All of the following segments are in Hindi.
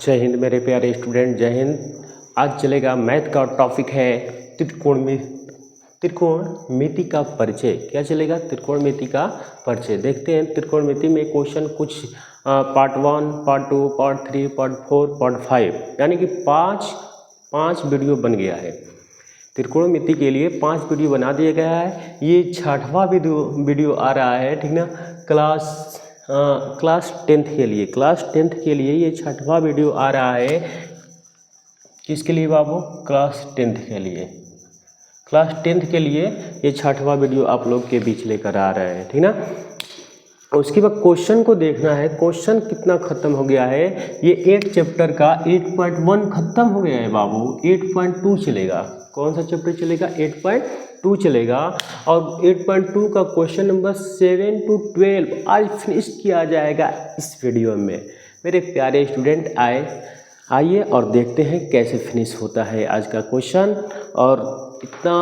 जय हिंद मेरे प्यारे स्टूडेंट, जय हिंद। आज चलेगा मैथ का टॉपिक है त्रिकोणमिति का परिचय। क्या चलेगा? त्रिकोणमिति का परिचय। देखते हैं त्रिकोणमिति में क्वेश्चन कुछ part 1, part 2, part 3, part 4, part 5 यानी कि पाँच वीडियो बन गया है। त्रिकोणमिति के लिए 5 वीडियो बना दिया गया है। ये 6वां वीडियो आ रहा है, ठीक ना। क्लास 10th के लिए ये 6वां वीडियो आ रहा है। किसके लिए बाबू? क्लास 10th के लिए ये 6वां वीडियो आप लोग के बीच लेकर आ रहे हैं, ठीक ना। उसके बाद क्वेश्चन को देखना है, क्वेश्चन कितना खत्म हो गया है। ये 8 चैप्टर का 8.1 खत्म हो गया है बाबू। 8.2 चलेगा। कौन सा चैप्टर चलेगा? 8.2 चलेगा। और 8.2 का क्वेश्चन नंबर 7 to 12 आज फिनिश किया जाएगा इस वीडियो में। मेरे प्यारे स्टूडेंट आइए और देखते हैं कैसे फिनिश होता है आज का क्वेश्चन। और इतना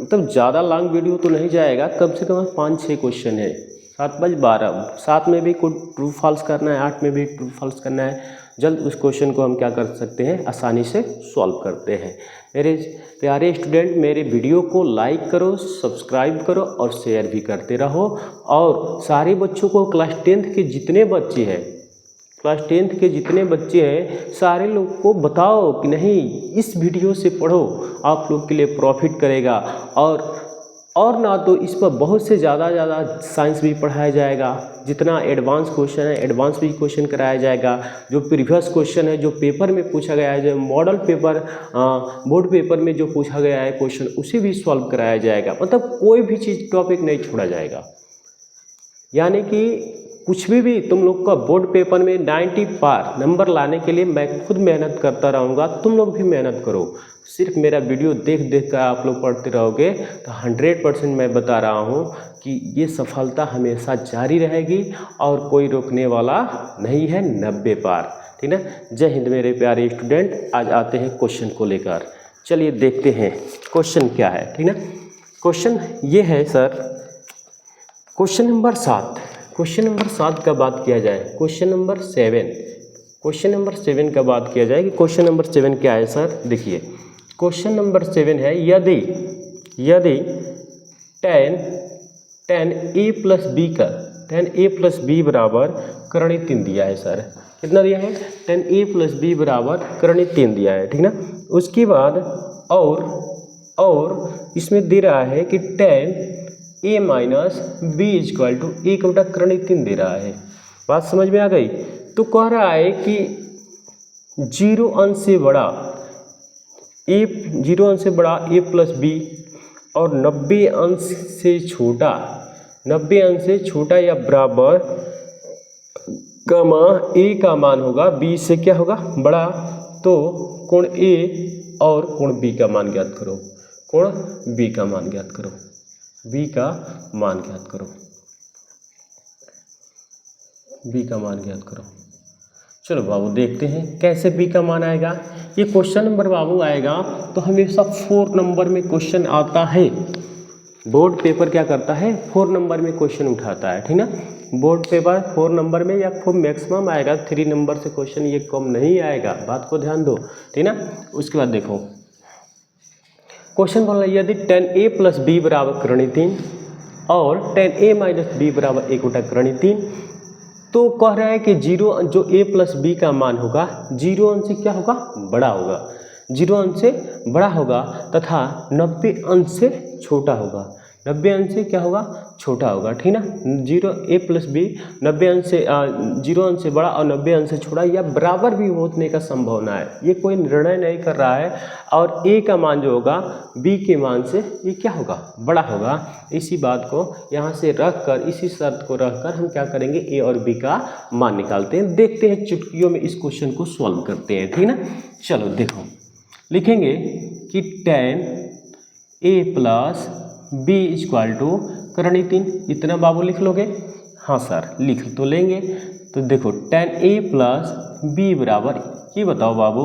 मतलब ज़्यादा लॉन्ग वीडियो तो नहीं जाएगा, कम से कम 5-6 क्वेश्चन है। 7/12 7 में भी कुछ ट्रू फॉल्स करना है, 8 में भी ट्रू फॉल्स करना है। जल्द उस क्वेश्चन को हम क्या कर सकते हैं, आसानी से सॉल्व करते हैं। मेरे प्यारे स्टूडेंट, मेरे वीडियो को लाइक करो, सब्सक्राइब करो और शेयर भी करते रहो। और सारे बच्चों को क्लास 10th के जितने बच्चे हैं सारे लोग को बताओ कि नहीं, इस वीडियो से पढ़ो, आप लोग के लिए प्रॉफिट करेगा। और ना तो इस पर बहुत से ज़्यादा साइंस भी पढ़ाया जाएगा। जितना एडवांस क्वेश्चन है एडवांस भी क्वेश्चन कराया जाएगा। जो प्रीवियस क्वेश्चन है, जो पेपर में पूछा गया है, जो मॉडल पेपर बोर्ड पेपर में जो पूछा गया है क्वेश्चन, उसे भी सॉल्व कराया जाएगा। मतलब कोई भी चीज़ टॉपिक नहीं छोड़ा जाएगा। यानी कि कुछ भी तुम लोग का बोर्ड पेपर में 90 पार नंबर लाने के लिए मैं खुद मेहनत करता रहूँगा, तुम लोग भी मेहनत करो। सिर्फ मेरा वीडियो देख कर आप लोग पढ़ते रहोगे तो 100% मैं बता रहा हूँ कि ये सफलता हमेशा जारी रहेगी और कोई रोकने वाला नहीं है। 90 पार, ठीक ना। जय हिंद मेरे प्यारे स्टूडेंट। आज आते हैं क्वेश्चन को लेकर। चलिए देखते हैं क्वेश्चन क्या है, ठीक ना। क्वेश्चन ये है सर, क्वेश्चन नंबर 7 का बात किया जाए। क्वेश्चन नंबर 7 का बात किया जाए कि क्वेश्चन नंबर 7 क्या है सर। देखिए क्वेश्चन नंबर 7 है, यदि tan a प्लस b बराबर करणीय 3 दिया है सर। कितना दिया है? tan a प्लस b बराबर करणीय 3 दिया है, ठीक ना। उसके बाद और इसमें दे रहा है कि tan a minus b equal to 1 बटा करणीय 3 दे रहा है। बात समझ में आ गई? तो कह रहा है कि 0 अंश से बड़ा a प्लस b और 90 अंश से छोटा या बराबर a का मान होगा b से क्या होगा? बड़ा। तो कोण a और कोण b का मान ज्ञात करो। b का मान ज्ञात करो। चलो बाबू देखते हैं कैसे b का मान आएगा। ये क्वेश्चन नंबर बाबू आएगा तो हमेशा 4 नंबर में क्वेश्चन आता है। बोर्ड पेपर क्या करता है? 4 नंबर में क्वेश्चन उठाता है, ठीक ना। बोर्ड पेपर 4 नंबर में या खूब मैक्सिमम आएगा, 3 नंबर से क्वेश्चन ये कम नहीं आएगा। बात को ध्यान दो, ठीक ना। उसके बाद देखो क्वेश्चन बोल रहा है, यदि tan a प्लस b बराबर करणीय 3 और tan a माइनस b बराबर 1 बटा करणीय 3, तो कह रहा है कि 0 जो a प्लस b का मान होगा 0 अंश से क्या होगा? बड़ा होगा। 0 अंश से बड़ा होगा तथा 90 अंश से छोटा होगा। 90 अंश से क्या होगा? छोटा होगा, ठीक ना। 0 a प्लस b 0 अंश से बड़ा और 90 अंश से छोटा या बराबर भी होने का संभावना है। ये कोई निर्णय नहीं कर रहा है। और a का मान जो होगा b के मान से ये क्या होगा? बड़ा होगा। इसी बात को यहाँ से रखकर, इसी शर्त को रखकर हम क्या करेंगे? a और b का मान निकालते हैं। देखते हैं चुटकियों में इस क्वेश्चन को सॉल्व करते हैं, ठीक ना। चलो देखो, लिखेंगे कि tan a plus b equal to करणीय 3। इतना बाबू लिख लोगे? हाँ सर लिख तो लेंगे। तो देखो tan a प्लस b बराबर, ये बताओ बाबू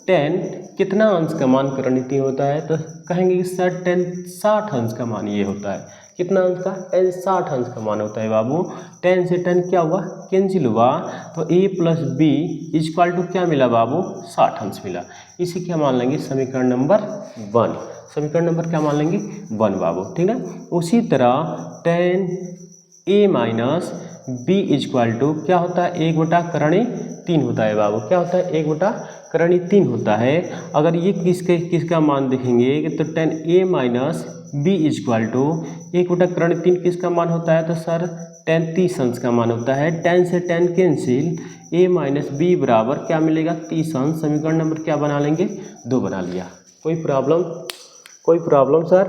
tan कितना अंश का मान करणीय 3 होता है? तो कहेंगे कि सर tan 60 अंश का मान ये होता है। कितना अंश का, tan 60 अंश का मान होता है बाबू। tan से tan क्या हुआ, कैंसिल हुआ, तो a plus B equal to क्या मिला बाबू, 60 अंश मिला। इसे क्या मान लेंगे, समीकरण नंबर 1। समीकरण नंबर क्या मान लेंगे, 1 बाबू, ठीक है। उसी तरह tan a minus B equal to क्या होता है, 1/3 होता है बाबू। क्या होता है, 1/3 होता है। अगर ये किसका मान देखेंगे तो tan a minus B equal to 1/3 किसका मान होता है, तो सर tan 30 अंश का मान होता है। tan से tan cancel, a minus B बराबर क्या मिलेगा, 30 अंश। समीकरण नंबर क्या बना लेंगे, 2 बना लिया। कोई प्रॉब्लम सर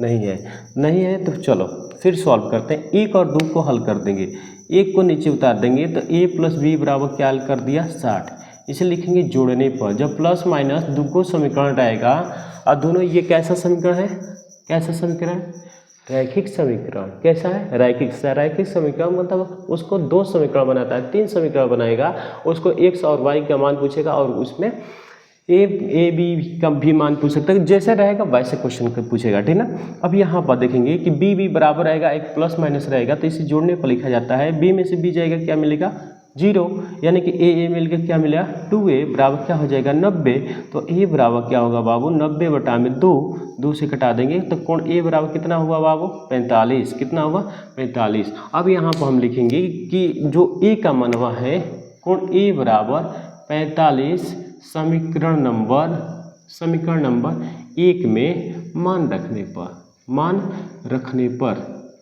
नहीं है तो चलो फिर सॉल्व करते हैं। 1 और 2 को हल कर देंगे, 1 को नीचे उतार देंगे तो a प्लस बी बराबर क्या हल कर दिया, 60। इसे लिखेंगे जोड़ने पर, जब प्लस माइनस दो समीकरण रहेगा और दोनों, ये कैसा समीकरण है, रैखिक समीकरण। कैसा है, रैखिक समीकरण मतलब उसको 2 समीकरण बनाता है, 3 समीकरण बनाएगा, उसको x और y का मान पूछेगा और उसमें ए बी का भी मान पूछ सकता है, जैसे रहेगा वैसे क्वेश्चन पूछेगा, ठीक ना। अब यहाँ पर देखेंगे कि बी बराबर रहेगा, एक प्लस माइनस रहेगा तो इसे जोड़ने पर लिखा जाता है। बी में से बी जाएगा, क्या मिलेगा, 0, यानी कि ए मिल गया, क्या मिला, 2a बराबर क्या हो जाएगा, 90। तो a बराबर क्या होगा बाबू, 90/2, 2 से कटा देंगे तो कोण a बराबर कितना हुआ बाबू, 45। कितना हुआ, 45। अब यहाँ पर हम लिखेंगे कि जो a का मनवा है, कोण a बराबर 45 समीकरण नंबर 1 में मान रखने पर,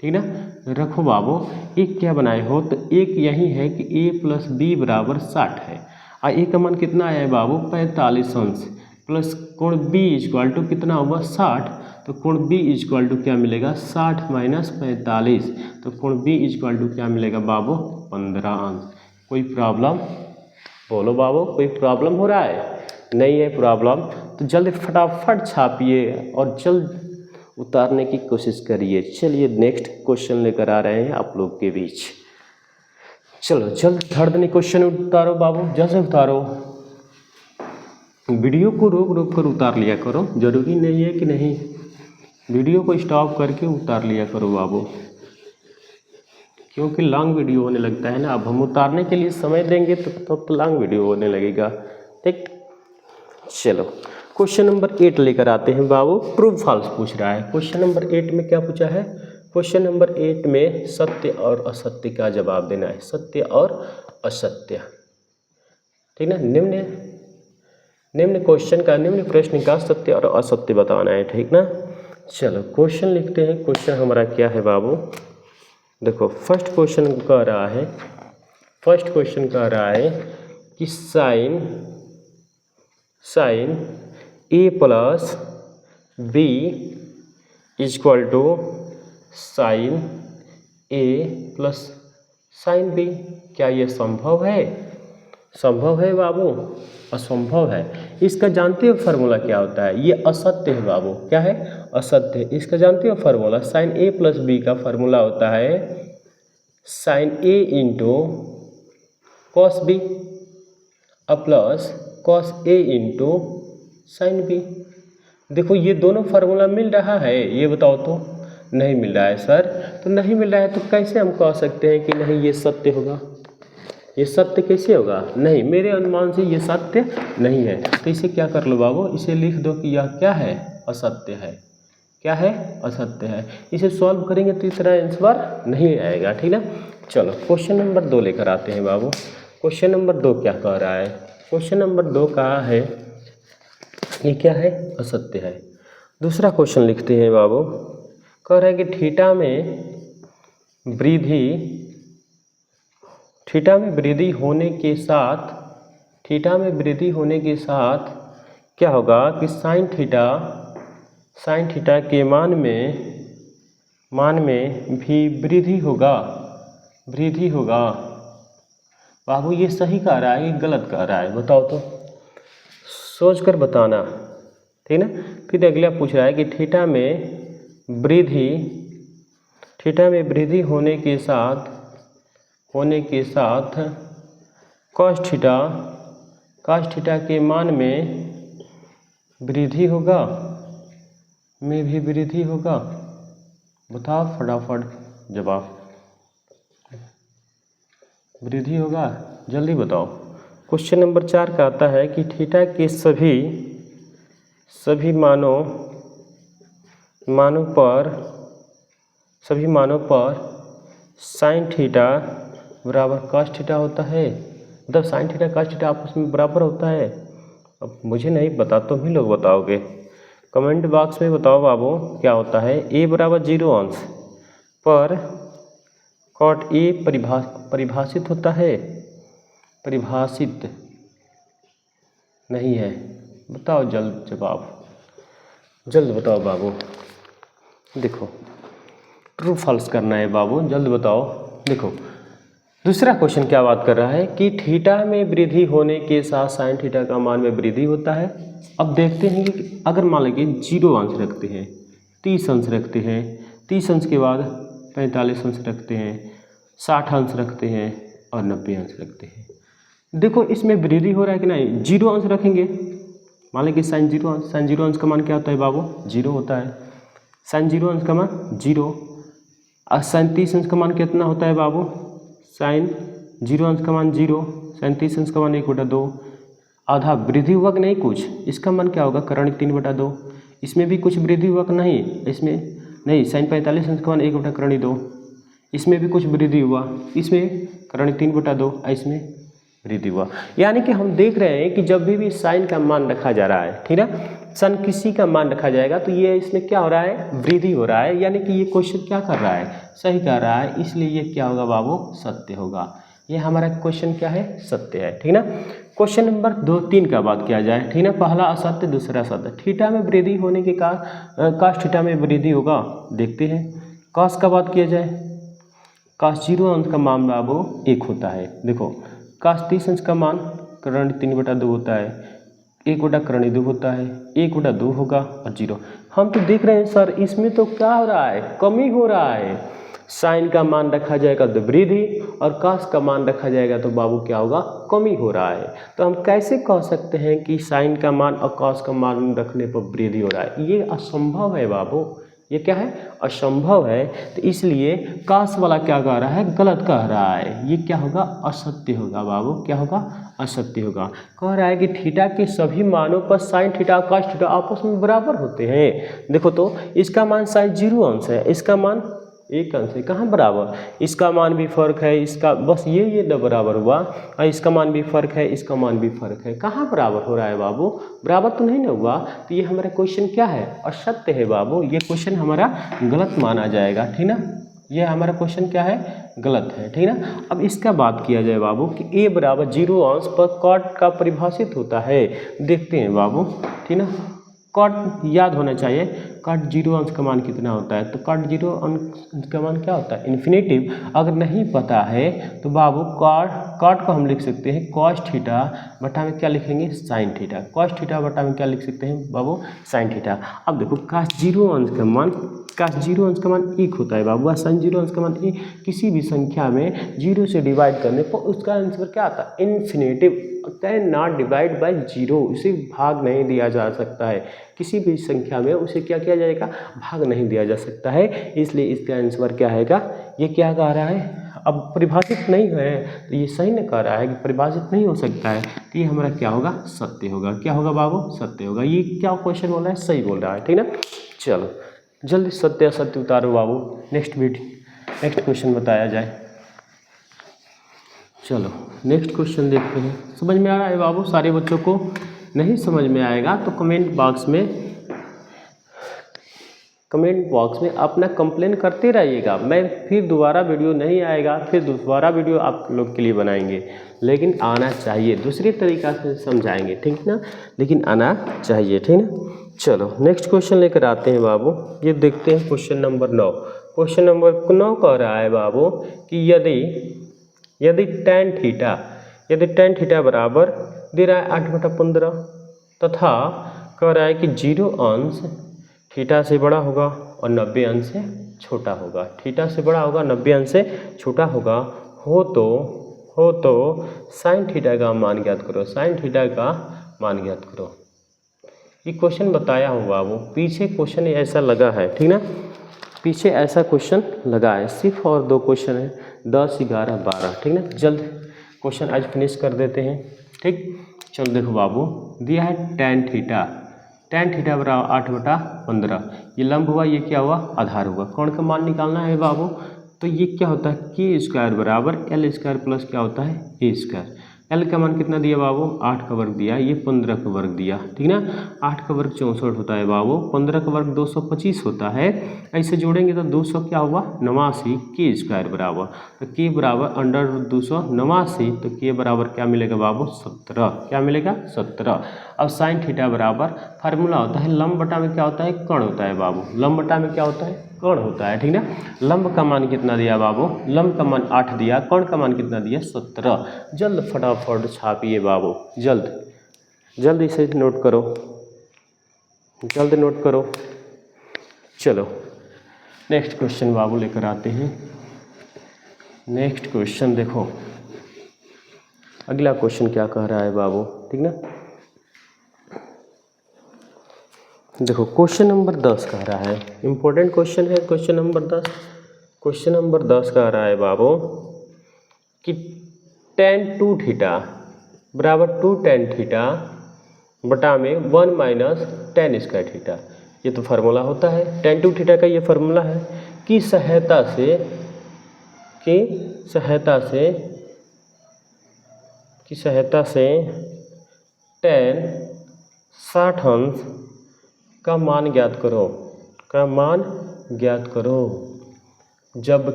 ठीक ना। रखो बाबू, एक क्या बनाए हो, तो एक यही है कि a प्लस बी बराबर 60 है और a का मान कितना आया है बाबू, 45 अंश, प्लस कोण b इक्वल टू कितना हुआ, 60। तो कोण b इक्वल टू क्या मिलेगा, 60 माइनस 45, तो कोण b इक्वल टू क्या मिलेगा बाबू, 15 अंश। कोई प्रॉब्लम, बोलो बाबू, कोई प्रॉब्लम हो रहा है, नहीं है प्रॉब्लम तो जल्दी फटाफट छापिए और जल्द उतारने की कोशिश करिए। चलिए नेक्स्ट क्वेश्चन लेकर आ रहे हैं आप लोग के बीच। चलो जल्द धड़धनी क्वेश्चन उतारो बाबू, जैसे उतारो, वीडियो को रोक कर उतार लिया करो, जरूरी नहीं है कि नहीं, वीडियो को स्टॉप करके उतार लिया करो बाबू, क्योंकि लॉन्ग वीडियो होने लगता है ना। अब हम उतारने के लिए समय देंगे तो लॉन्ग वीडियो होने लगेगा, ठीक। चलो क्वेश्चन नंबर 8 लेकर आते हैं बाबू, ट्रू फॉल्स पूछ रहा है। क्वेश्चन नंबर 8 में क्या पूछा है, क्वेश्चन नंबर 8 में सत्य और असत्य का जवाब देना है, सत्य और असत्य, ठीक ना। निम्न प्रश्न का सत्य और असत्य बताना है, ठीक ना। चलो क्वेश्चन लिखते हैं। क्वेश्चन हमारा क्या है बाबू, देखो फर्स्ट क्वेश्चन कह रहा है कि sine A plus B equal to sine A plus sine B. क्या ये संभव है बाबू, असंभव है। इसका जानते हो फार्मूला क्या होता है, ये असत्य है बाबू, क्या है, असत्य। इसका जानते हो formula, sine A plus B का फार्मूला होता है sine A into cos B plus cos A into sine B. देखो ये दोनों फार्मूला मिल रहा है, ये बताओ तो, नहीं मिल रहा है सर। तो नहीं मिल रहा है तो कैसे हम कह सकते हैं कि नहीं ये सत्य होगा, ये सत्य कैसे होगा, नहीं, मेरे अनुमान से ये सत्य नहीं है। तो इसे क्या कर लो बाबू, इसे लिख दो कि यह क्या है, असत्य है। क्या है, असत्य है। इसे सॉल्व करेंगे तो इतना आंसर नहीं आएगा, ठीक ना। चलो क्वेश्चन नंबर 2 लेकर आते हैं बाबू। क्वेश्चन नंबर 2 क्या कह रहा है, क्वेश्चन नंबर 2 कहा है ये क्या है, असत्य है। दूसरा क्वेश्चन लिखते हैं बाबू, कह रहा है कि थीटा में वृद्धि होने के साथ क्या होगा कि साइन थीटा के मान में भी वृद्धि होगा। बाबू ये सही कह रहा है कि गलत कह रहा है, बताओ तो, सोच कर बताना, ठीक ना। फिर अगला पूछ रहा है कि थीटा में वृद्धि होने के साथ कॉस थीटा के मान में वृद्धि होगा, बताओ फटाफट जवाब। वृद्धि होगा, जल्दी बताओ। क्वेश्चन नंबर 4 का आता है कि थीटा के सभी मानों पर साइन थीटा बराबर कॉस थीटा होता है। मतलब साइन थीटा कॉस थीटा आपस में बराबर होता है। अब मुझे नहीं पता, तुम ही लोग बताओगे, कमेंट बॉक्स में बताओ बाबू क्या होता है। ए बराबर 0 अंश पर कॉट ए परिभाषित होता है, परिभाषित नहीं है। बताओ जल्द जवाब, जल्द बताओ बाबू। देखो ट्रू फॉल्स करना है बाबू, जल्द बताओ। देखो दूसरा क्वेश्चन क्या बात कर रहा है कि थीटा में वृद्धि होने के साथ साइन थीटा का मान में वृद्धि होता है। अब देखते हैं कि अगर मान लीजिए 0 अंश रखते हैं, 30 अंश रखते हैं, 30 अंश के बाद 45 अंश रखते हैं, 60 अंश रखते हैं और 90 अंश रखते हैं। देखो इसमें वृद्धि हो रहा है कि नहीं। 0 अंश रखेंगे, मान लीजिए साइन 0 अंश का मान क्या होता है बाबू, 0 होता है। साइन 0 अंश का मान 0 और साइन 30 अंश का मान कितना होता है बाबू, साइन 0 अंश का मान 0, साइन 30 अंश का मान 1/2। आधा वृद्धि हुआ कि नहीं कुछ, इसका मान क्या होगा, करण 3/2। इसमें भी कुछ वृद्धि हुआ कि नहीं, इसमें नहीं। साइन 45 अंश का मान 1/2, इसमें भी कुछ वृद्धि हुआ, इसमें करण 3/2, इसमें वृद्धि हुआ। यानी कि हम देख रहे हैं कि जब भी साइन का मान रखा जा रहा है, ठीक ना, सन किसी का मान रखा जाएगा तो ये इसमें क्या हो रहा है, वृद्धि हो रहा है। यानी कि ये क्वेश्चन क्या कर रहा है, सही कर रहा है, इसलिए ये क्या होगा बाबू, सत्य होगा। ये हमारा क्वेश्चन क्या है, सत्य है, ठीक ना। क्वेश्चन नंबर 2-3 का बात किया जाए, ठीक ना। पहला असत्य, दूसरा सत्य। थीटा में वृद्धि होने के कारण कॉस थीटा में वृद्धि होगा, देखते हैं। कॉस का बात किया जाए, कॉस 0 अंश का मान बाबू 1 होता है। देखो कॉस 30 अंश का मान करण 3/2 होता है, 1/2 होता है, 1/2 होगा और 0। हम तो देख रहे हैं सर इसमें तो क्या हो रहा है, कमी हो रहा है। साइन का मान रखा जाएगा तो वृद्धि और कॉस का मान रखा जाएगा तो बाबू क्या होगा, कमी हो रहा है। तो हम कैसे कह सकते हैं कि साइन का मान और कॉस का मान रखने पर वृद्धि हो रहा है, ये असंभव है बाबू। ये क्या है, असंभव है। तो इसलिए कॉस वाला क्या कह रहा है, गलत कह रहा है। ये क्या होगा, असत्य होगा बाबू, क्या होगा, असत्य होगा। कह रहा है कि थीटा के सभी मानों पर साइन थीटा और कॉस थीटा आपस में बराबर होते हैं। देखो तो इसका मान साइन 0 अंश है, इसका मान 1 अंश है, कहाँ बराबर, इसका मान भी फर्क है, इसका बस ये न बराबर हुआ, और इसका मान भी फर्क है, इसका मान भी फर्क है, कहाँ बराबर हो रहा है बाबू, बराबर तो नहीं ना हुआ। तो ये हमारा क्वेश्चन क्या है, असत्य है बाबू। ये क्वेश्चन हमारा गलत माना जाएगा, ठीक ना। ये हमारा क्वेश्चन क्या है, गलत है, ठीक ना। अब इसका बात किया जाए बाबू कि ए बराबर 0 अंश पर कॉट का परिभाषित होता है। देखते हैं बाबू, ठीक ना। कॉट याद होना चाहिए, कॉट 0 अंश का मान कितना होता है, तो कॉट 0 अंश का मान क्या होता है, इन्फिनेटिव। अगर नहीं पता है तो बाबू कॉट को हम लिख सकते हैं कॉस थीटा बटा में क्या लिखेंगे, साइन थीटा। कॉस थीटा बटा में क्या लिख सकते हैं बाबू, साइन थीटा। अब देखो कॉस 0 अंश का मान, कॉस 0 अंश का मान 1 होता है बाबू, साइन 0 अंश का मान 1। किसी भी संख्या में 0 से डिवाइड करने पर उसका आंसर क्या आता है, infinitive. Can not divide by 0, इसे भाग नहीं दिया जा सकता है। किसी भी संख्या में उसे क्या किया जाएगा, भाग नहीं दिया जा सकता है। इसलिए इसका आंसर क्या आएगा, ये क्या कह रहा है, अब परिभाषित नहीं है तो ये सही नहीं कह रहा है कि परिभाषित नहीं हो सकता है। तो ये हमारा क्या होगा, सत्य होगा। क्या होगा बाबू, सत्य होगा। ये क्या क्वेश्चन बोल रहा है, सही बोल रहा है, ठीक ना। चलो जल्दी सत्य असत्य उतारो बाबू, नेक्स्ट क्वेश्चन बताया जाए। चलो नेक्स्ट क्वेश्चन देखते हैं। समझ में आ रहा है बाबू सारे बच्चों को, नहीं समझ में आएगा तो कमेंट बॉक्स में अपना कंप्लेन करते रहिएगा। मैं फिर दोबारा वीडियो नहीं आएगा, फिर दोबारा वीडियो आप लोग के लिए बनाएंगे, लेकिन आना चाहिए, दूसरी तरीक़ा से समझाएंगे, ठीक ना, लेकिन आना चाहिए, ठीक ना। चलो नेक्स्ट क्वेश्चन लेकर आते हैं बाबू। ये देखते हैं क्वेश्चन नंबर 9। क्वेश्चन नंबर 9 कह रहा है बाबू कि यदि tan थीटा बराबर दे रहा है 8/15 तथा कह रहा है कि 0 अंश थीटा से बड़ा होगा और 90 अंश से छोटा होगा। थीटा से बड़ा होगा, 90 अंश से छोटा होगा, हो तो साइन थीटा का मान ज्ञात करो। साइन थीटा का मान ज्ञात करो। ये क्वेश्चन बताया हूँ बाबू, पीछे क्वेश्चन ऐसा लगा है, ठीक ना, पीछे ऐसा क्वेश्चन लगा है, सिर्फ और 2 क्वेश्चन है, 10, 11, 12, ठीक ना। जल्द क्वेश्चन आज फिनिश कर देते हैं, ठीक। चलो देखो बाबू, दिया है tan थीटा, tan थीटा बराबर 8/15, ये लंब हुआ, ये क्या हुआ, आधार हुआ। कौन का मान निकालना है बाबू, तो ये क्या होता है, के स्क्वायर बराबर एल स्क्वायर प्लस क्या होता है, ए स्क्वायर। एल का मान कितना दिया बाबू, 8 का वर्ग दिया, ये 15 का वर्ग दिया, ठीक ना। 8 का वर्ग 64 होता है बाबू, 15 का वर्ग 225 होता है। ऐसे जोड़ेंगे तो 200 क्या हुआ, 89, के स्क्वायर बराबर, तो के बराबर √289, तो के बराबर क्या मिलेगा बाबू, 17, क्या मिलेगा, 17। अब साइन थीटा बराबर फार्मूला होता है, लंब बटा में क्या होता है, कर्ण होता है बाबू, लंब बटा में क्या होता है, कर्ण होता है, ठीक ना। लंब का मान कितना दिया बाबू, लंब का मान 8 दिया, कर्ण का मान कितना दिया, 17। जल्द फटाफट छापिए बाबू, जल्द जल्द इसे नोट करो, जल्द नोट करो। चलो नेक्स्ट क्वेश्चन बाबू लेकर आते हैं। नेक्स्ट क्वेश्चन देखो, अगला क्वेश्चन क्या कह रहा है बाबू, ठीक ना। देखो क्वेश्चन नंबर 10 कह रहा है, इंपॉर्टेंट क्वेश्चन है क्वेश्चन नंबर 10। क्वेश्चन नंबर 10 कह रहा है बाबू कि tan 2 थीटा बराबर 2 tan थीटा बटा में 1 माइनस tan स्क्वायर थीटा, ये तो फार्मूला होता है, tan 2 थीटा का ये फार्मूला है। की सहायता से tan 60 अंश का मान ज्ञात करो,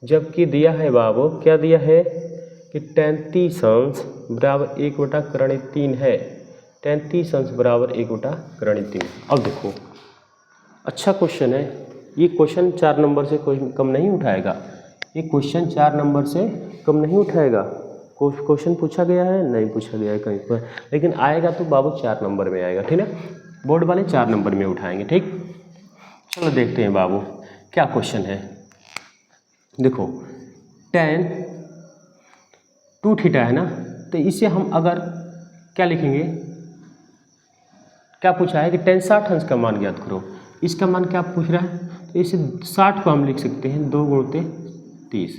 जबकि दिया है बाबू, क्या दिया है कि tan 30 अंश बराबर 1/3 है, tan 30 अंश बराबर 1/3। अब देखो अच्छा क्वेश्चन है, ये क्वेश्चन 4 नंबर से कोई कम नहीं उठाएगा, ये क्वेश्चन 4 नंबर से कम नहीं उठाएगा। क्वेश्चन पूछा गया है, नहीं पूछा गया है कहीं पर, लेकिन आएगा तो बाबू 4 नंबर में आएगा, ठीक है। बोर्ड वाले 4 नंबर में उठाएंगे, ठीक। चलो देखते हैं बाबू क्या क्वेश्चन है। देखो tan 2 थीटा है ना, तो इसे हम अगर क्या लिखेंगे, क्या पूछा है कि tan 60 अंश का मान ज्ञात करो, इसका मान क्या पूछ रहा है, तो इसे 60 को हम लिख सकते हैं 2 × 30,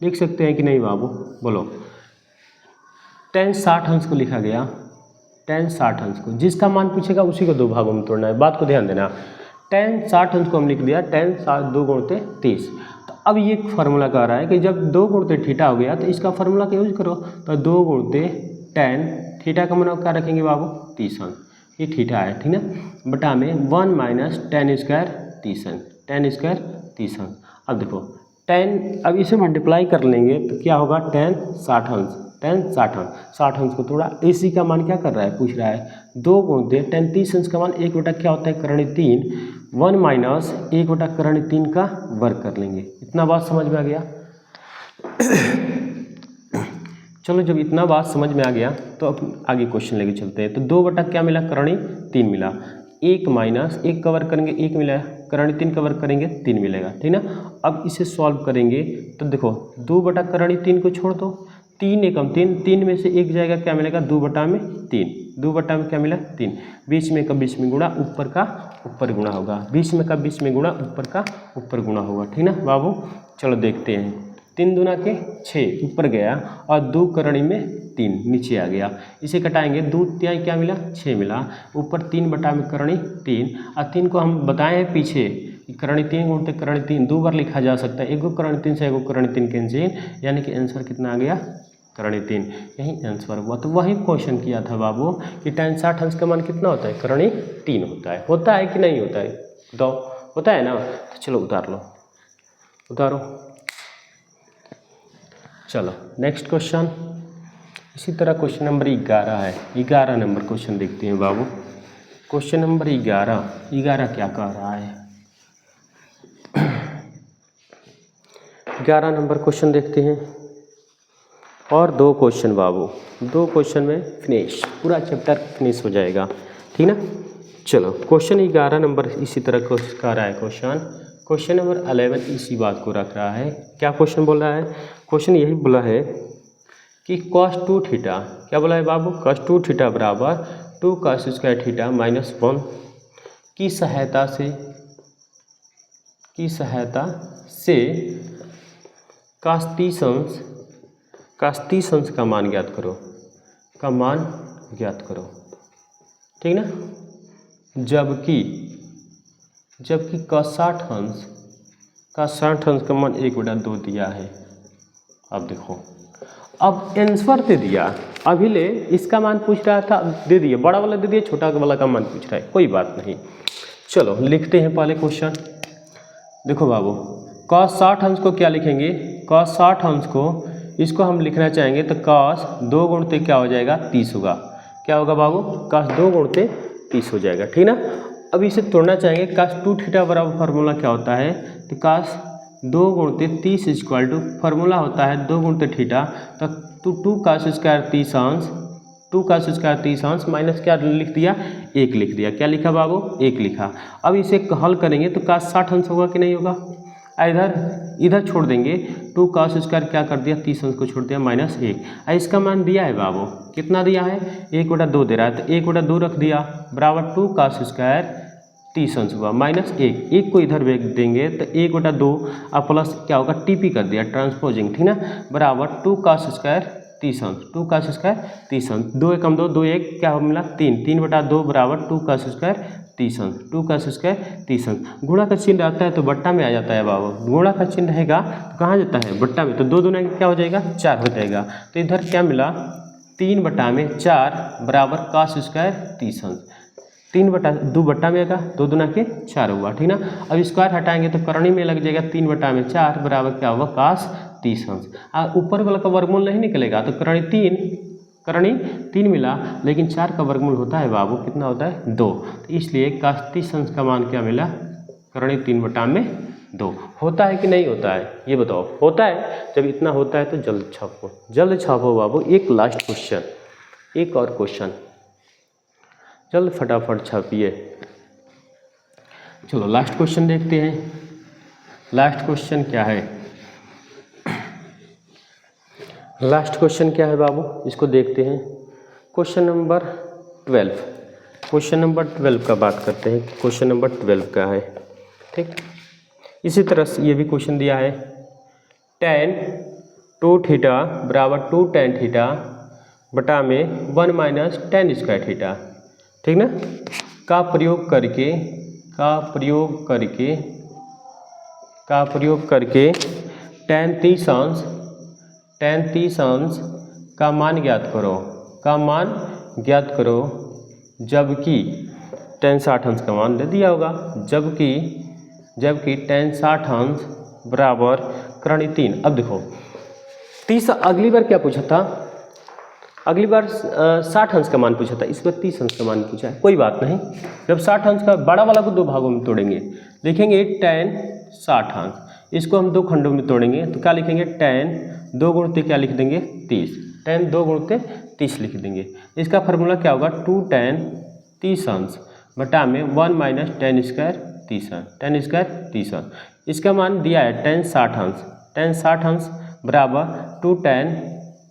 लिख सकते हैं कि नहीं बाबू, बोलो। tan 60 अंश को लिखा गया, tan 60 अंश को, जिसका मान पूछेगा उसी को 2 भागों में तोड़ना है, बात को ध्यान देना। tan 60 अंश को हम लिख दिया tan 2 × 30। तो अब ये फार्मूला कह रहा है कि जब 2 × थीटा हो गया तो इसका फार्मूला का यूज करो, तो 2 × tan थीटा का मान क्या रखेंगे बाबू, 30 अंश, ये थीटा है, ठीक ना, बटा में 1 माइनस tan स्क्वायर 30 अंश, tan स्क्वायर 30 अंश। अब देखो tan, अब इसे मल्टीप्लाई कर लेंगे तो क्या होगा, tan 60 अंश, tan 60 अंश को थोड़ा, इसी का मान क्या कर रहा है, पूछ रहा है 2 × tan 30 अंश का मान 1 क्या होता है, √3, 1 माइनस 1/3 का वर्ग कर लेंगे। इतना बात समझ में आ गया। चलो जब इतना बात समझ में आ गया तो अब आगे क्वेश्चन लेके चलते हैं। तो 2 क्या मिला, √3 मिला, 1 माइनस 1 का वर्ग करेंगे 1 मिला, √3 का वर्ग करेंगे 3 मिलेगा, ठीक ना। अब इसे सॉल्व करेंगे तो देखो 2/3 को छोड़ दो, 3 एकम 3, 3 में से 1 जाएगा, क्या मिलेगा, 2/3, 2 में क्या मिला, 3, बीच में का बीच में गुणा, ऊपर का ऊपर गुणा होगा, बीच में का बीच में गुणा, ऊपर का ऊपर गुणा होगा, ठीक ना बाबू। चलो देखते हैं, 3 दूना के 6 ऊपर गया और 2 कड़ी में 3 नीचे आ गया, इसे कटाएंगे, 2 तिहाई क्या मिला, 6 मिला, ऊपर 3 में करणी 3, और 3 को हम बताए हैं पीछे, √3 × √3 2 बार लिखा जा सकता है, 1 √3 से 1 √3 कैंसिल, यानी कि आंसर कितना आ गया, √3, यही आंसर हुआ। तो वही क्वेश्चन किया था बाबू कि tan 60 अंश का मान कितना होता है, √3 होता है कि नहीं होता है, बताओ, होता है ना। तो चलो उतार लो, उतारो। चलो नेक्स्ट क्वेश्चन, इसी तरह क्वेश्चन नंबर 11 है, 11 नंबर क्वेश्चन देखते हैं बाबू। क्वेश्चन नंबर 11 क्या कह रहा है, 11 नंबर क्वेश्चन देखते हैं, और 2 क्वेश्चन बाबू, 2 क्वेश्चन में फिनिश, पूरा चैप्टर फिनिश हो जाएगा, ठीक ना। चलो क्वेश्चन 11 नंबर इसी तरह कह रहा है क्वेश्चन नंबर 11 इसी बात को रख रहा है। क्या क्वेश्चन बोल रहा है, क्वेश्चन यही बोला है कि cos 2 थीटा, क्या बोला है बाबू, cos 2 थीटा बराबर 2 cos² थीटा -1 की सहायता से की सहायता से cos 30 अंश का मान ज्ञात करो, ठीक ना। जबकि cos 60 अंश का मान 1/2 दिया है। अब देखो, अब आंसर दे दिया, अभी ले इसका मान पूछ रहा था, दे दिया, बड़ा वाला दे दिया, छोटा वाला का मान पूछ रहा है, कोई बात नहीं। चलो लिखते हैं पहले क्वेश्चन। देखो बाबू, cos 60 अंश को क्या लिखेंगे, cos 60 अंश को इसको हम लिखना चाहेंगे तो cos 2 गुणते क्या हो जाएगा, 30 होगा। क्या होगा बाबू, cos 2 गुणते 30 हो जाएगा, ठीक ना। अब इसे तोड़ना चाहेंगे, cos 2 थीटा बराबर फार्मूला क्या होता है, तो cos 2 गुणते 30 इक्वल टू फार्मूला होता है 2 गुणते थीटा, तो 2 cos स्क्वायर 30 अंश, 2 cos स्क्वायर 30 अंश माइनस क्या लिख दिया, 1 लिख दिया। क्या लिखा बाबू, 1 लिखा। अब इसे हल करेंगे तो cos 60 अंश होगा कि नहीं होगा, इधर छोड़ देंगे, 2 cos स्क्वायर क्या कर दिया, 30 अंश को छोड़ दिया, -1। इसका मान दिया है बाबू, कितना दिया है, 1/2 दे रहा है, तो 1/2 रख दिया बराबर 2 cos स्क्वायर 30 अंश हुआ, -1, 1 को इधर भेज देंगे तो 1/2 और प्लस क्या होगा, टीपी कर दिया, ट्रांसपोजिंग, ठीक ना, बराबर 2 cos स्क्वायर 30 अंश, 2 cos स्क्वायर 30 अंश, 2 एकम 2, 2 1 क्या हो मिला, 3, 3/2 बराबर 2 cos स्क्वायर 30 अंश, 2 cos स्क्वायर 30 अंश। गुणा का चिन्ह आता है तो बट्टा में आ जाता है बाबू, गुणा का चिन्ह रहेगा तो कहाँ जाता है, बट्टा में, तो 2 दूना क्या हो जाएगा, 4 हो जाएगा। तो इधर क्या मिला, 3/4 बराबर cos स्क्वायर 30 अंश, 2 बट्टा में आएगा, 2 दूना के 4 हुआ, ठीक ना। अब स्क्वायर हटाएंगे तो करणी में लग जाएगा, 3/4 बराबर क्या होगा, cos 30 अंश। ऊपर वाला का वर्गमूल नहीं निकलेगा तो करणी 3 मिला, लेकिन 4 का वर्गमूल होता है बाबू, कितना होता है, 2, तो इसलिए cos 30 अंश का मान क्या मिला, करणी 3/2। होता है कि नहीं होता है, ये बताओ, होता है। जब इतना होता है तो जल्द छापो बाबू। एक लास्ट क्वेश्चन, एक और क्वेश्चन, जल्द फटाफट छापिए। चलो लास्ट क्वेश्चन देखते हैं। लास्ट क्वेश्चन क्या है, लास्ट क्वेश्चन क्या है बाबू, इसको देखते हैं। क्वेश्चन नंबर 12 का बात करते हैं। क्वेश्चन नंबर 12 का है, ठीक। इसी तरह से ये भी क्वेश्चन दिया है, tan 2 थीटा बराबर 2 tan थीटा बटा में 1 माइनस tan स्क्वायर थीटा, ठीक ना, का प्रयोग करके tan 30 अंश का मान ज्ञात करो, जबकि tan 60 अंश का मान दे दिया होगा, जबकि tan 60 अंश बराबर करणी 3। अब देखो 30, अगली बार क्या पूछा था, अगली बार 60 अंश का मान पूछा था, इस बार 30 अंश का मान पूछा है, कोई बात नहीं। जब 60 अंश का बड़ा वाला को 2 भागों में तोड़ेंगे, लिखेंगे tan 60 अंश, इसको हम 2 खंडों में तोड़ेंगे तो क्या लिखेंगे, tan 2 गुणते क्या लिख देंगे, 30, tan 2 गुणते 30 लिख देंगे। इसका फार्मूला क्या होगा, 2 tan 30 अंश बटा में 1 माइनस tan स्क्वायर 30 अंश। इसका मान दिया है tan 60 अंश बराबर 2 tan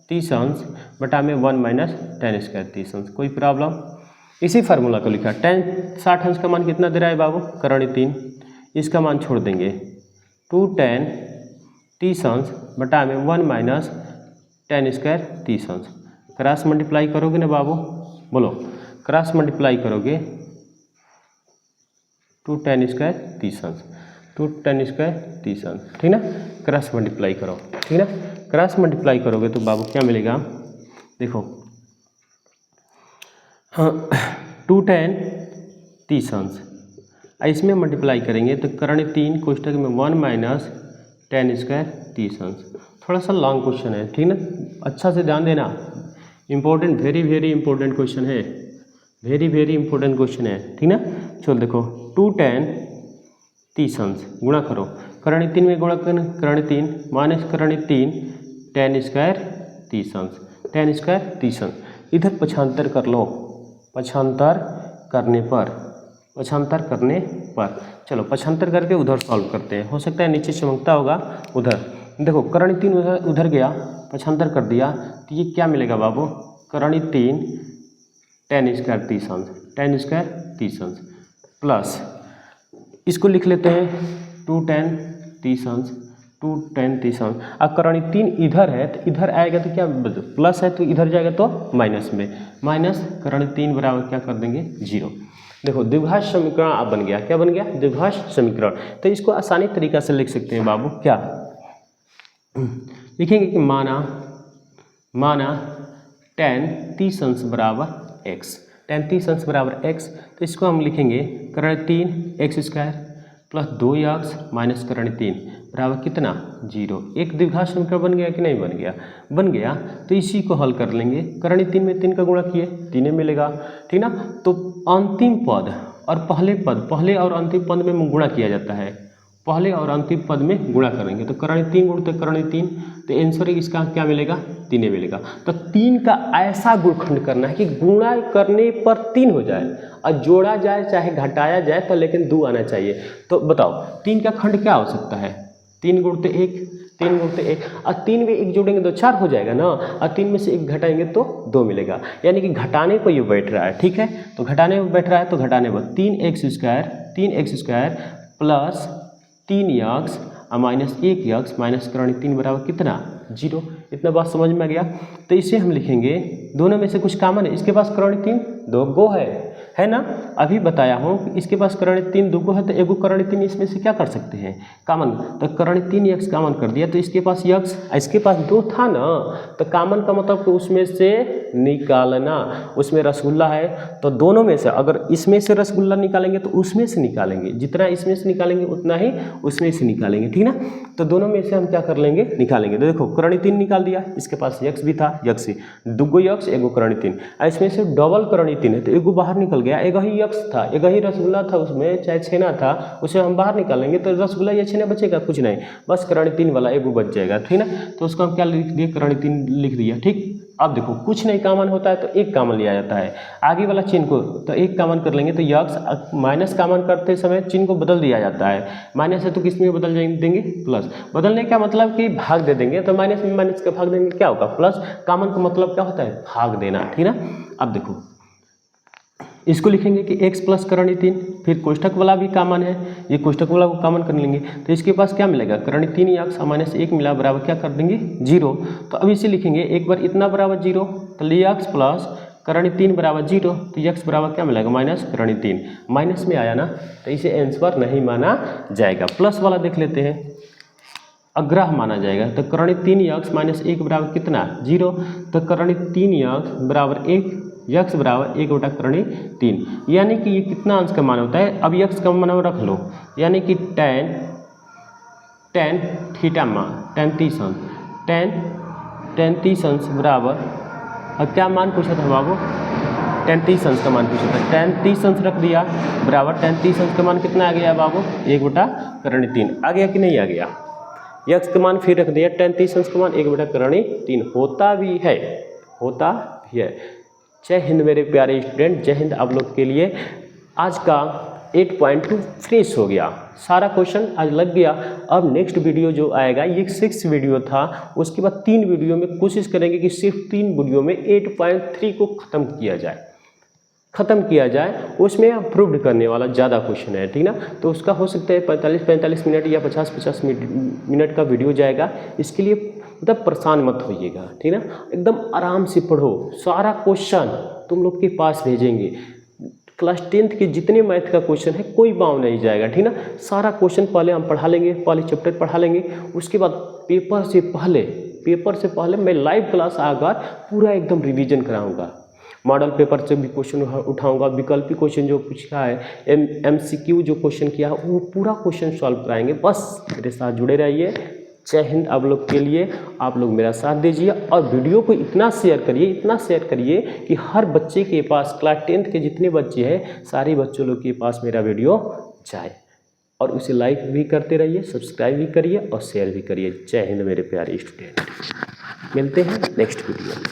30 अंश बटा में 1 माइनस tan स्क्वायर 30 अंश। कोई प्रॉब्लम, इसी फार्मूला को लिखा। tan 60 अंश का मान कितना दे रहा है बाबू, करणी 3, इसका मान छोड़ देंगे, 2 tan 30 अंश बटा में 1 माइनस tan स्क्वायर 30 अंश। क्रॉस मल्टीप्लाई करोगे ना बाबू, बोलो, क्रॉस मल्टीप्लाई करोगे 2 tan स्क्वायर 30 अंश, 2 tan स्क्वायर 30 अंश, ठीक ना। क्रॉस मल्टीप्लाई करो, ठीक ना, क्रॉस मल्टीप्लाई करोगे तो बाबू क्या मिलेगा, देखो, हाँ, 2 tan 30 अंश, इसमें मल्टीप्लाई करेंगे तो करणी 3 कोष्टक में 1 माइनस tan स्क्वायर 30 अंश। थोड़ा सा लॉन्ग क्वेश्चन है, ठीक ना, अच्छा से ध्यान देना, इंपॉर्टेंट, वेरी इंपॉर्टेंट क्वेश्चन है, वेरी इंपॉर्टेंट क्वेश्चन है, ठीक ना। चलो देखो, 2 tan 30 अंश गुणा करो, करणी 3 में गुणा करें, करणी 3 माइनस करणी 3 tan स्क्वायर 30 अंश, tan स्क्वायर 30 अंश। इधर पक्षांतर कर लो, पक्षांतर करने पर चलो पक्षांतर करके उधर सॉल्व करते हैं, हो सकता है नीचे चमकता होगा उधर। देखो करणी 3 उधर गया, पक्षांतर कर दिया तो ये क्या मिलेगा बाबू, करणी 3 tan स्क्वायर 30 अंश, tan स्क्वायर 30 अंश प्लस, इसको लिख लेते हैं 2 10 30 अंश 2 10 30 अंश। अब करण 3 इधर है तो इधर आएगा तो क्या प्लस है तो इधर जाएगा तो माइनस में, माइनस करण 3 बराबर क्या कर देंगे 0। देखो द्विघात समीकरण अब बन गया, क्या बन गया द्विघात समीकरण। तो इसको आसानी तरीका से लिख सकते हैं बाबू, क्या लिखेंगे कि माना tan 30 अंश बराबर x, tan 30 अंश बराबर x। तो इसको हम लिखेंगे करण 3 x square plus 2x minus करण 3 बराबर कितना 0। एक द्विघात समीकरण बन गया कि नहीं बन गया, बन गया। तो इसी को हल कर लेंगे, करण 3 में 3 का गुणा किए 3 मिलेगा, ठीक ना। तो अंतिम पद और पहले और अंतिम पद में गुणा किया जाता है, पहले और अंतिम पद में गुणा करेंगे तो करण 3 गुणते करण 3, तो आंसर इसका क्या मिलेगा 3 मिलेगा। तो 3 का ऐसा गुणखंड करना है कि गुणा करने पर 3 हो जाए और जोड़ा जाए चाहे घटाया जाए तो लेकिन 2 आना चाहिए। तो बताओ 3 का खंड क्या हो सकता है, 3 गुणते 1, 3 गुणते 1 और 3 में 1 जोड़ेंगे तो 4 हो जाएगा ना, और 3 में से 1 घटाएंगे तो 2 मिलेगा, यानी कि घटाने को ये बैठ रहा है, ठीक है। तो घटाने में बैठ रहा है तो घटाने पर 3x स्क्वायर प्लस 3x और माइनस 1x माइनस करण 3 बराबर कितना 0। इतना बात समझ में आ गया। तो इसे हम लिखेंगे, दोनों में से कुछ कॉमन है, इसके पास करण 3 2 गो है ना। अभी बताया हूँ कि इसके पास करण 3 2 गो है तो एगो करण 3 इसमें से क्या कर सकते हैं कॉमन, तो करण 3x कॉमन कर दिया तो इसके पास x, इसके पास 2 था ना, तो कॉमन का मतलब कि उसमें से निकालना। उसमें रसगुल्ला है तो दोनों में से अगर इसमें से रसगुल्ला निकालेंगे तो उसमें से निकालेंगे, जितना इसमें से निकालेंगे उतना ही उसमें से निकालेंगे, ठीक ना। तो दोनों में से हम क्या कर लेंगे निकालेंगे। तो देखो करण 3 निकाल दिया, इसके पास x भी था, x से 2 गो x एगो करण 3, इसमें से डबल करण 3 है तो एगो बाहर निकल गया, एगो ही x था, एगो ही रसगुल्ला था, उसमें चाहे छेना था उसे हम बाहर निकालेंगे तो रसगुल्ला या छेना बचेगा कुछ नहीं, बस करण 3 वाला एगो बच जाएगा, ठीक ना। तो उसको हम क्या लिख दिए करण 3 लिख दिया, ठीक। अब देखो कुछ नहीं कॉमन होता है तो एक कॉमन लिया जाता है, आगे वाला चिन्ह को तो एक कॉमन कर लेंगे तो x माइनस कॉमन करते समय चिन्ह को बदल दिया जाता है, माइनस है तो किस में बदल देंगे प्लस, बदलने का मतलब कि भाग दे देंगे, तो माइनस में माइनस का भाग देंगे क्या होगा प्लस, कॉमन का मतलब क्या होता है भाग देना, ठीक ना। अब देखो इसको लिखेंगे कि x प्लस करण 3, फिर कोष्ठक वाला भी कॉमन है, ये कोष्ठक वाला को कॉमन कर लेंगे तो इसके पास क्या मिलेगा करण 3x माइनस 1 मिला बराबर क्या कर देंगे 0। तो अब इसे लिखेंगे एक बार इतना बराबर 0 तो x प्लस करण 3 बराबर 0, तो x बराबर क्या मिलेगा माइनस करण 3, माइनस में आया ना तो इसे आंसर नहीं माना जाएगा। प्लस वाला देख लेते हैं, अग्रह माना जाएगा तो करण 3x माइनस 1 बराबर कितना 0, तो करण 3x बराबर 1, x बराबर 1 बटा करण 3, यानी कि ये कितना अंश का मान होता है। अब x का मान रख लो, यानी कि tan थीटा मान tan 30 अंश बराबर, और क्या मान पूछा था बाबू tan 30 अंश का मान पूछा था, tan 30 अंश रख दिया बराबर tan 30 अंश का मान कितना आ गया बाबू 1 बटा करण 3, आ गया कि नहीं आ गया। x का मान फिर रख दिया tan 30 अंश का मान 1 बटा करण 3 होता भी है। जय हिंद मेरे प्यारे स्टूडेंट, जय हिंद। आप लोग के लिए आज का 8.2 फिनिश हो गया, सारा क्वेश्चन आज लग गया। अब नेक्स्ट वीडियो जो आएगा ये 6 वीडियो था, उसके बाद 3 वीडियो में कोशिश करेंगे कि सिर्फ 3 वीडियो में 8.3 को ख़त्म किया जाए, उसमें प्रूव्ड करने वाला ज़्यादा क्वेश्चन है, ठीक ना। तो उसका हो सकता है 45 मिनट या 50 मिनट का वीडियो जाएगा। इसके लिए मतलब परेशान मत होइएगा, ठीक ना, एकदम आराम से पढ़ो, सारा क्वेश्चन तुम लोग के पास भेजेंगे। क्लास 10th के जितने मैथ का क्वेश्चन है कोई बाव नहीं जाएगा, ठीक ना। सारा क्वेश्चन पहले हम पढ़ा लेंगे, पहले चैप्टर पढ़ा लेंगे, उसके बाद पेपर से पहले मैं लाइव क्लास आकर पूरा एकदम रिवीजन कराऊंगा। मॉडल पेपर से भी क्वेश्चन उठाऊंगा, विकल्पी क्वेश्चन जो पूछा है, MCQ जो क्वेश्चन किया है वो पूरा क्वेश्चन सॉल्व कराएंगे। बस मेरे साथ जुड़े रहिए। जय हिंद आप लोग के लिए, आप लोग मेरा साथ दीजिए और वीडियो को इतना शेयर करिए कि हर बच्चे के पास, क्लास 10th के जितने बच्चे हैं सारे बच्चों लोग के पास मेरा वीडियो जाए, और उसे लाइक भी करते रहिए, सब्सक्राइब भी करिए और शेयर भी करिए। जय हिंद मेरे प्यारे स्टूडेंट, मिलते हैं नेक्स्ट वीडियो में।